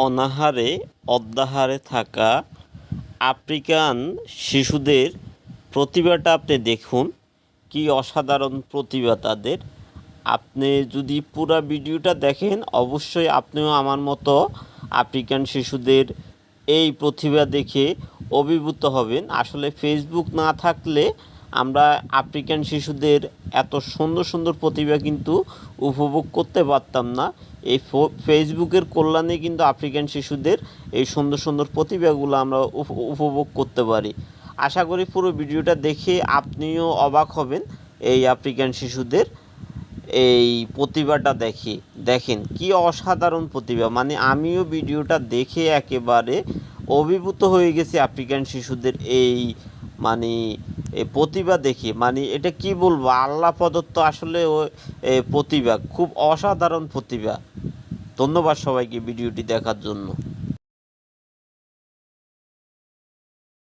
অনাহারে অদ্যাহারে থাকা আফ্রিকান শিশুদের প্রতিভাটা আপনি দেখুন, কি অসাধারণ প্রতিভা তাদের। আপনি যদি পুরো ভিডিওটা দেখেন অবশ্যই আপনিও আমার মতো আফ্রিকান শিশুদের এই প্রতিভা দেখে অভিভূত হবেন। আসলে ফেসবুক না থাকলে আমরা আফ্রিকান শিশুদের এত সুন্দর সুন্দর প্রতিভা কিন্তু উপভোগ করতে পারতাম না। এই ফেসবুকের কল্যাণে কিন্তু আফ্রিকান শিশুদের এই সুন্দর সুন্দর প্রতিভাগুলো আমরা উপভোগ করতে পারি। আশা করি পুরো ভিডিওটা দেখে আপনিও অবাক হবেন এই আফ্রিকান শিশুদের এই প্রতিভাটা দেখেন কি অসাধারণ প্রতিভা। মানে আমিও ভিডিওটা দেখে একেবারে অভিভূত হয়ে গেছি আফ্রিকান শিশুদের এই মানে প্রতিভা দেখে। মানে এটা কি বলবো, আল্লাহ প্রদত্ত আসলে ও প্রতিভা, খুব অসাধারণ প্রতিভা। ধন্যবাদ সবাইকে ভিডিওটি দেখার জন্য।